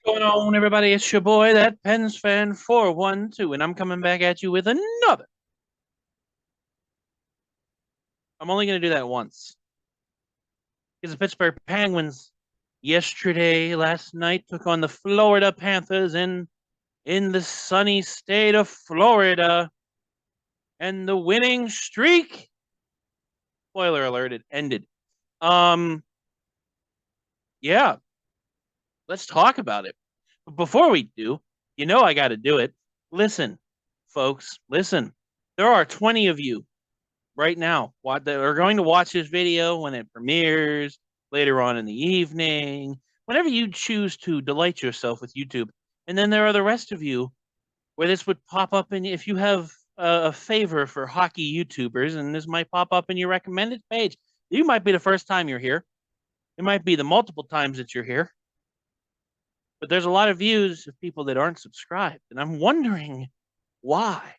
Going on, everybody? It's your boy, that Pens fan 412, and I'm coming back at you with another. I'm only going to do that once because the Pittsburgh Penguins last night, took on the Florida Panthers in the sunny state of Florida, and the winning streak, spoiler alert, it ended. Um, yeah, let's talk about it. But before we do, I got to do it. Listen, folks, listen. There are 20 of you right now that are going to watch this video when it premieres later on in the evening, whenever you choose to delight yourself with YouTube. And then there are the rest of you where this would pop up, and if you have a favor for hockey YouTubers, and this might pop up in your recommended page. You might be the first time you're here. It might be the multiple times that you're here. But there's a lot of views of people that aren't subscribed, and I'm wondering why.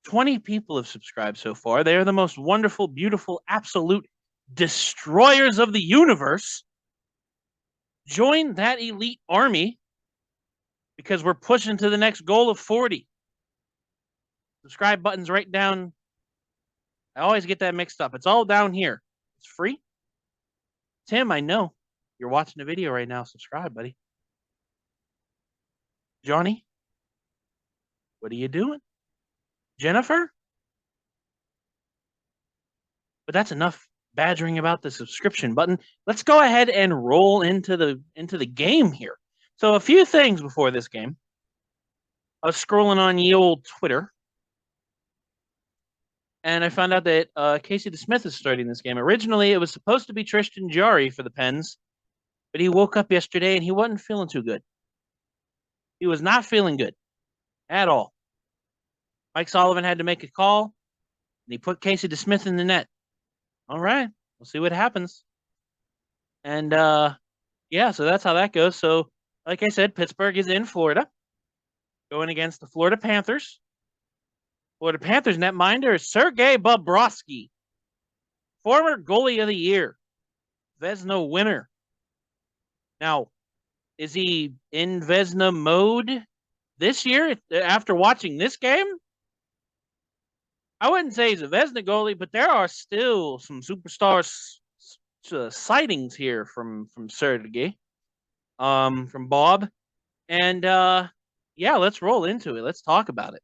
20 people have subscribed so far. They are the most wonderful, beautiful, absolute destroyers of the universe. Join that elite army because we're pushing to the next goal of 40. Subscribe button's right down. I always get that mixed up. It's all down here. It's free. Tim, I know you're watching the video right now. Subscribe, buddy. Johnny, what are you doing? Jennifer? But that's enough badgering about the subscription button. Let's go ahead and roll into the game here. So a few things before this game. I was scrolling on ye old Twitter, and I found out that Casey DeSmith is starting this game. Originally, it was supposed to be Tristan Jarry for the Pens, but he woke up yesterday and he wasn't feeling too good. He was not feeling good at all. Mike Sullivan had to make a call, and he put Casey DeSmith in the net. All right, we'll see what happens. And yeah, so that's how that goes. So, like I said, Pittsburgh is in Florida, going against the Florida Panthers. Florida Panthers netminder is Sergei Bobrovsky, former goalie of the year, Vezina winner. Now, is he in Vezina mode this year after watching this game? I wouldn't say he's a Vezina goalie, but there are still some superstar sightings here from Sergei, from Bob, and yeah, let's roll into it. Let's talk about it.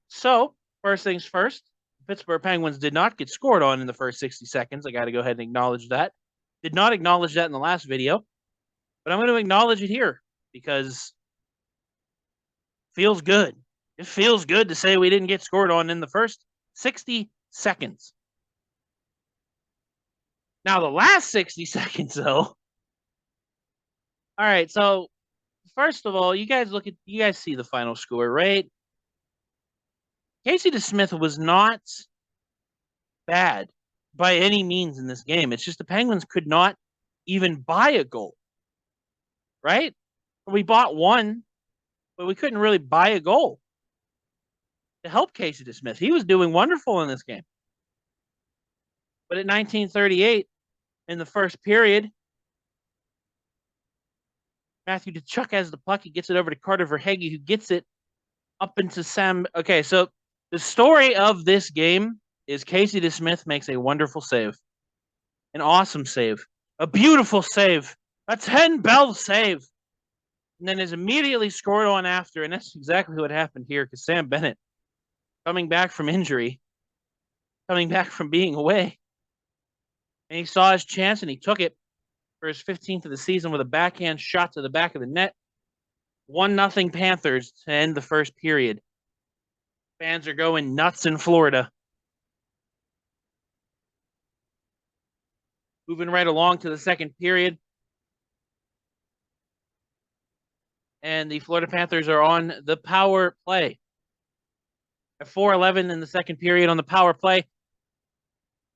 So, first things first, Pittsburgh Penguins did not get scored on in the first 60 seconds. I got to go ahead and acknowledge that. Did not acknowledge that in the last video, but I'm going to acknowledge it here because it feels good. It feels good to say we didn't get scored on in the first 60 seconds. Now, the last 60 seconds, though. All right, so first of all, you guys see the final score, right? Casey DeSmith was not bad by any means in this game. It's just the Penguins could not even buy a goal, right? We bought one, but we couldn't really buy a goal to help Casey DeSmith. He was doing wonderful in this game. But at 1938, in the first period, Matthew Tkachuk has the puck. He gets it over to Carter Verhaeghe, who gets it up into Sam. Okay, so the story of this game is Casey DeSmith makes a wonderful save, an awesome save, a beautiful save, a 10-bell save, and then is immediately scored on after, and that's exactly what happened here because Sam Bennett, coming back from injury, coming back from being away, and he saw his chance and he took it for his 15th of the season with a backhand shot to the back of the net. 1-0 Panthers to end the first period. Fans are going nuts in Florida. Moving right along to the second period. And the Florida Panthers are on the power play. At 4:11 in the second period on the power play,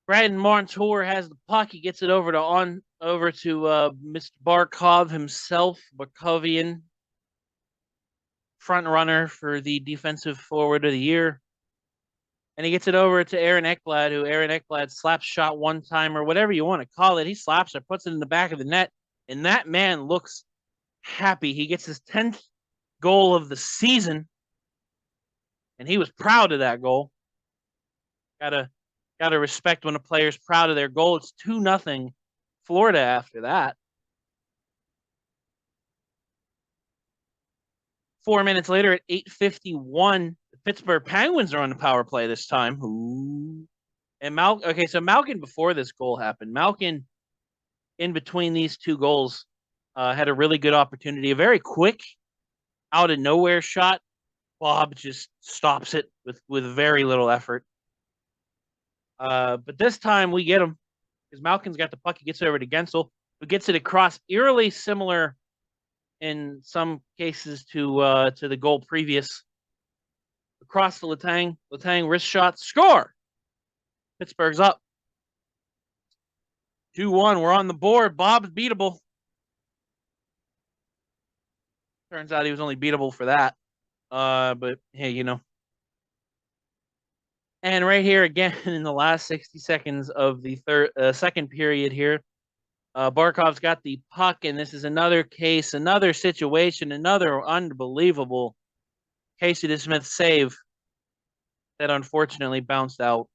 Brandon Montour has the puck. He gets it over to Mr. Barkov himself, Barkovian, front runner for the defensive forward of the year. And he gets it over to Aaron Ekblad, who Aaron Ekblad slaps shot one time or whatever you want to call it. He slaps it, puts it in the back of the net, and that man looks happy. He gets his 10th goal of the season, and he was proud of that goal. Gotta respect when a player's proud of their goal. It's 2-0 Florida after that. 4 minutes later at 8:51, the Pittsburgh Penguins are on the power play this time. Ooh. And so Malkin before this goal happened, Malkin in between these two goals had a really good opportunity, a very quick out of nowhere shot. Bob just stops it with very little effort. But this time we get him because Malkin's got the puck. He gets it over to Gensel, who gets it across, eerily similar in some cases to the goal previous. Across to Letang. Letang wrist shot, score. Pittsburgh's up. 2-1. We're on the board. Bob's beatable. Turns out he was only beatable for that. But hey, you know. And right here again in the last 60 seconds of the second period here, Barkov's got the puck, and this is another case, another situation, another unbelievable Casey DeSmith save that unfortunately bounced out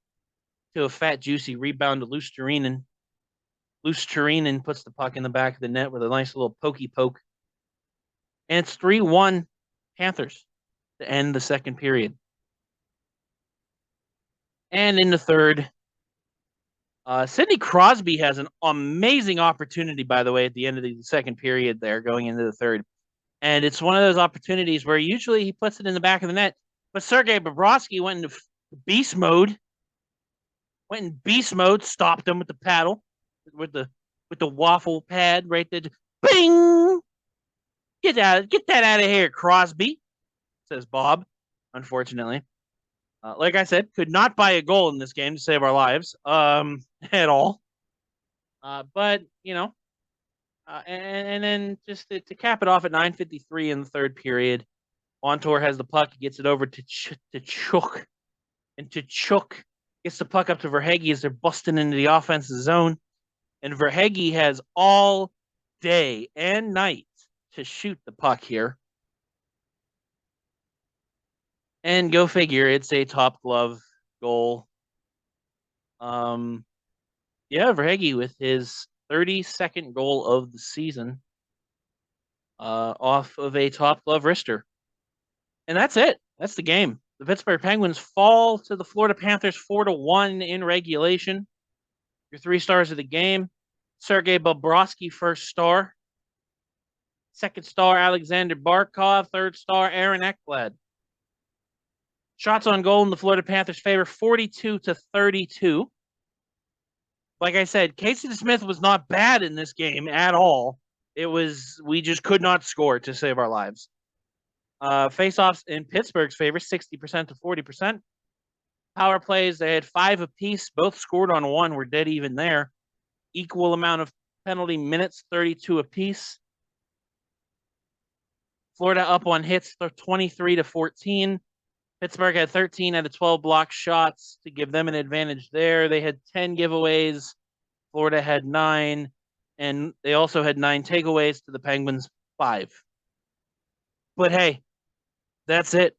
to a fat, juicy rebound to Luce Turinen. Luce Turinen puts the puck in the back of the net with a nice little pokey poke. And it's 3-1 Panthers to end the second period. And in the third, Sidney Crosby has an amazing opportunity, by the way, at the end of the second period there, going into the third. And it's one of those opportunities where usually he puts it in the back of the net, but Sergei Bobrovsky went into beast mode. Stopped him with the paddle, with the waffle pad right there. Bing! Get that out of here, Crosby, says Bob, unfortunately. Like I said, could not buy a goal in this game to save our lives at all. But, you know, and then just to cap it off at 9:53 in the third period, Montour has the puck. He gets it over to Tkachuk. And Tkachuk gets the puck up to Verhaeghe as they're busting into the offensive zone. And Verhaeghe has all day and night to shoot the puck here. And go figure, it's a top glove goal. Yeah, Verhaeghe with his 32nd goal of the season off of a top glove wrister. And that's it. That's the game. The Pittsburgh Penguins fall to the Florida Panthers 4-1 in regulation. Your 3 stars of the game: Sergei Bobrovsky, first star. Second star, Alexander Barkov. Third star, Aaron Ekblad. Shots on goal in the Florida Panthers' favor, 42-32. Like I said, Casey DeSmith was not bad in this game at all. We just could not score to save our lives. Faceoffs in Pittsburgh's favor, 60% to 40%. Power plays, they had 5 apiece. Both scored on 1. We're dead even there. Equal amount of penalty minutes, 32 apiece. Florida up on hits, 23-14. Pittsburgh had 13 out of 12 block shots to give them an advantage there. They had 10 giveaways. Florida had 9. And they also had 9 takeaways to the Penguins' 5. But hey, that's it.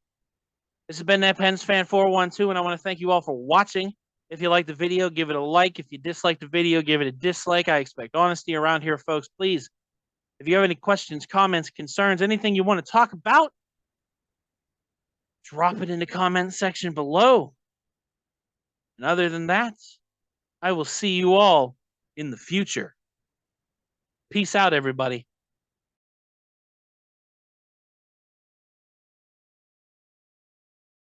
This has been that Pens Fan 412, and I want to thank you all for watching. If you like the video, give it a like. If you dislike the video, give it a dislike. I expect honesty around here, folks. Please, if you have any questions, comments, concerns, anything you want to talk about, drop it in the comment section below. And other than that, I will see you all in the future. Peace out, everybody.